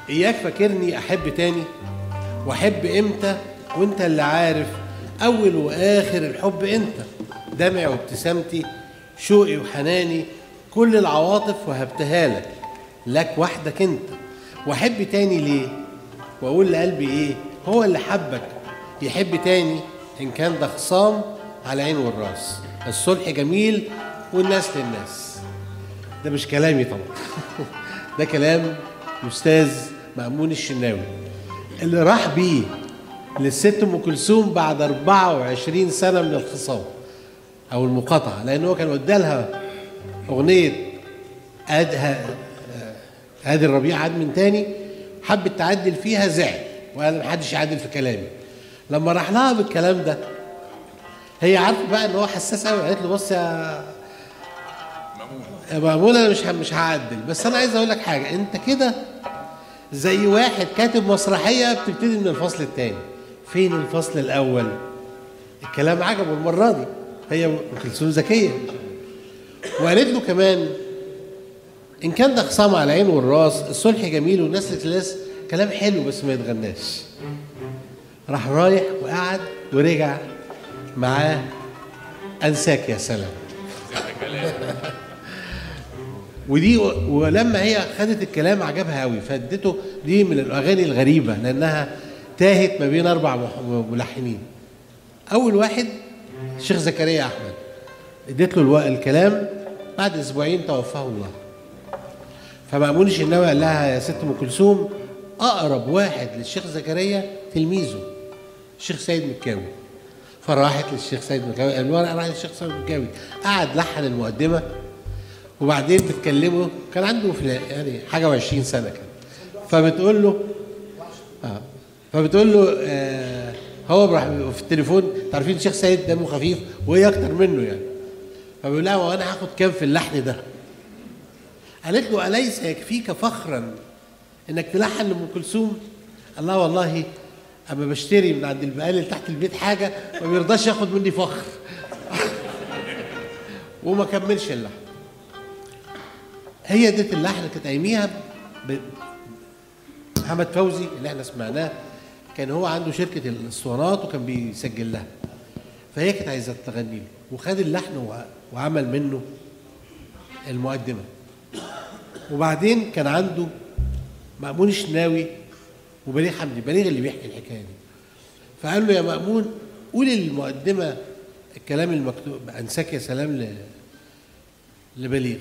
إياك فاكرني أحب تاني، وأحب إمتى وإنت اللي عارف أول وآخر الحب إنت. دمعي وابتسامتي، شوقي وحناني، كل العواطف وهبتها لك، لك وحدك إنت. وأحب تاني ليه؟ وأقول لقلبي إيه؟ هو اللي حبك يحب تاني، إن كان ده خصام على عين والراس. الصلح جميل والناس للناس. ده مش كلامي طبعا ده كلام الأستاذ مأمون الشناوي اللي راح بيه للست أم كلثوم بعد 24 سنة من الخصام أو المقاطعة، لأنه كان ودالها أغنية هادي الربيع عاد من تاني، حبت تعدل فيها، زعل وقال محدش يعدل في كلامي. لما راح لها بالكلام ده هي عارفه بقى ان هو حساس قوي، قالت له بص يا مأمون انا مش هعدل، بس انا عايز اقول لك حاجه، انت كده زي واحد كاتب مسرحيه بتبتدي من الفصل الثاني. فين الفصل الاول؟ الكلام عجبه المره دي، هي ام كلثوم ذكيه. وقالت له كمان ان كان ده خصام على العين والراس، الصلح جميل والناس للناس، كلام حلو بس ما يتغناش. راح رايح وقعد ورجع معاه انساك يا سلام ودي ولما هي خدت الكلام عجبها قوي، فادته دي من الاغاني الغريبه لانها تاهت ما بين 4 ملحنين. اول واحد الشيخ زكريا احمد، اديت له الكلام، بعد اسبوعين توفاه الله. فمأمون الشناوي قال لها يا ست ام كلثوم، اقرب واحد للشيخ زكريا تلميذه الشيخ سيد مكاوي. فراحت للشيخ سيد مكاوي، الورقه راحت للشيخ سيد مكاوي، قعد لحن المقدمه وبعدين بتكلمه، كان عنده في يعني حاجه و20 سنه كده. فبتقول له هو راح في التليفون، تعرفين الشيخ سيد دمه خفيف وهي اكتر منه يعني، فبيقول لها وانا هاخد كام في اللحن ده؟ قالت له اليس يكفيك فخرا انك تلحن لام كلثوم؟ قال لها والله اما بشتري من عند البقال اللي تحت البيت حاجه ما بيرضاش ياخد مني فخر وما كملش اللحن. هي ديت اللحن كانت قايميها محمد فوزي اللي احنا سمعناه، كان هو عنده شركه الاسطوانات وكان بيسجل لها، فهي كانت عايزه تغني له، وخد اللحن وعمل منه المقدمه. وبعدين كان عنده مأمون الشناوي وبليغ حمدي، بليغ اللي بيحكي الحكايه دي، فقال له يا مأمون قول المقدمه الكلام المكتوب انساك يا سلام لبليغ.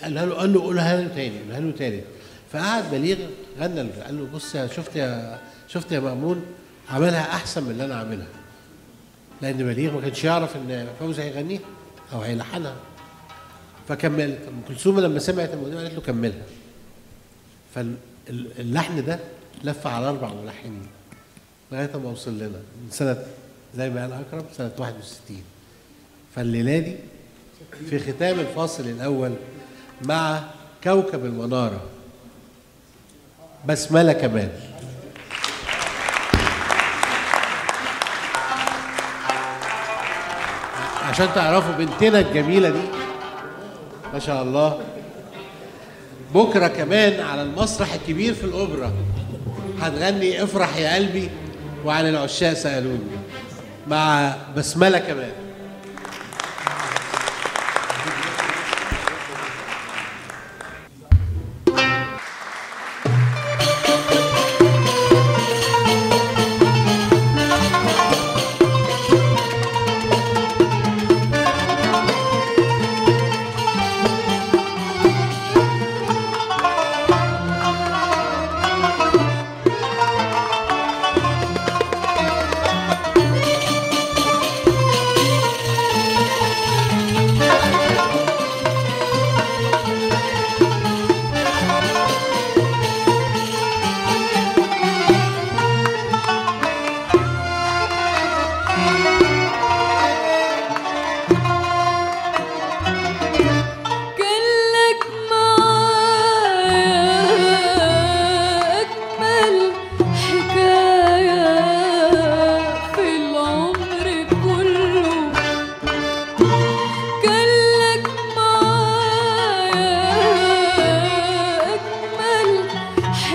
قال له قولها له تاني، قولها له تاني. فقعد بليغ غنى، قال له بص شفت يا مأمون، عملها احسن من اللي انا عاملها، لان بليغ ما كانش يعرف ان فوزي هيغنيها او هيلحنها. فكملت ام كلثوم لما سمعت المقدمه قالت له كملها. فاللحن ده لف على 4 ملحنين لغايه ما وصل لنا من سنه زي ما قال اكرم سنه 61. فالليله دي في ختام الفاصل الاول مع كوكب المناره بسمله كمان. عشان تعرفوا بنتنا الجميله دي ما شاء الله، بكره كمان على المسرح الكبير في الاوبرا هتغني افرح يا قلبي وعن العشاق سالوني مع بسمله كمان.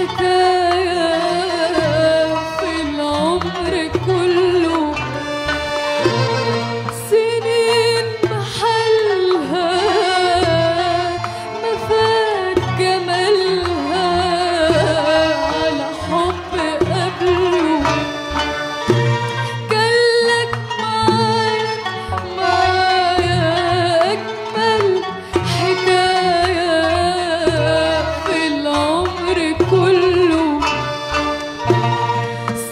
حكاية في العمر كله، سنين بحالها ما فات جمالها على حب قبله. جالك معايا أجمل حكاية في العمر كله،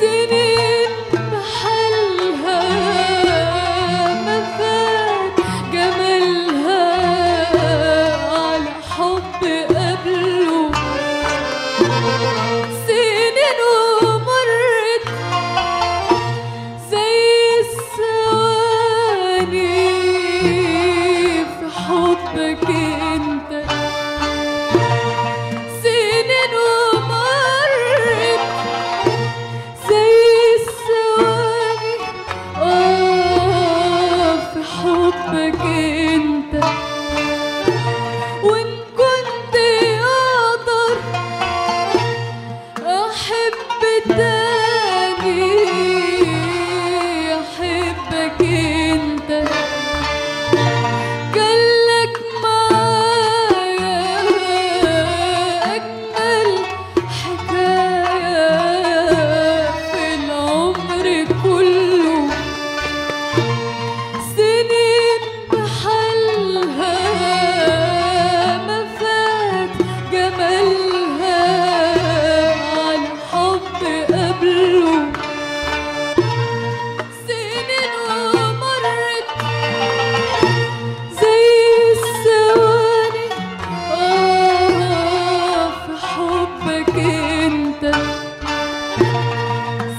سنين بحالها ما فات جمالها على حب قبله. سنين ومرت زي الثواني في حبك انت، سنين ومرت زي الثواني في حبك انت. وان كنت اقدر احب تاني احبك انت. جالك معايا اجمل حكاية في العمر كله، سنين بحالها ما فات جمالها على حب قبله. سنين ومرت زي الثواني في حبك انت.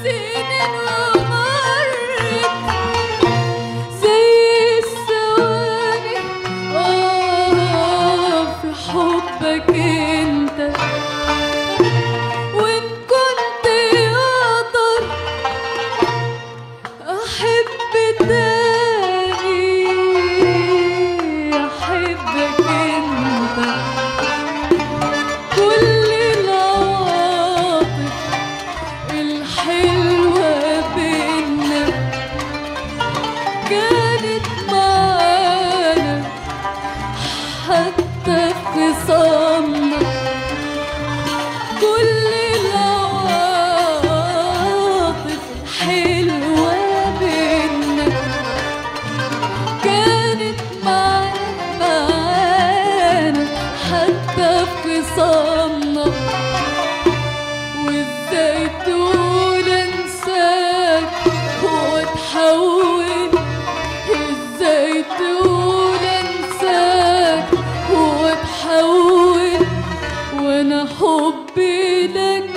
سنين ومرت زي الثواني في حبك انت. وان كنت اقدر احب تاني احبك انت. كل العواطف الحلوة بينا كانت معانا حتى في خصامنا. كل العواطف الحلوة بينا كانت معانا حتى في خصامنا. وازاي تقول انساك واتحول، ازاي تقول انساك واتحول، وانا حبي لك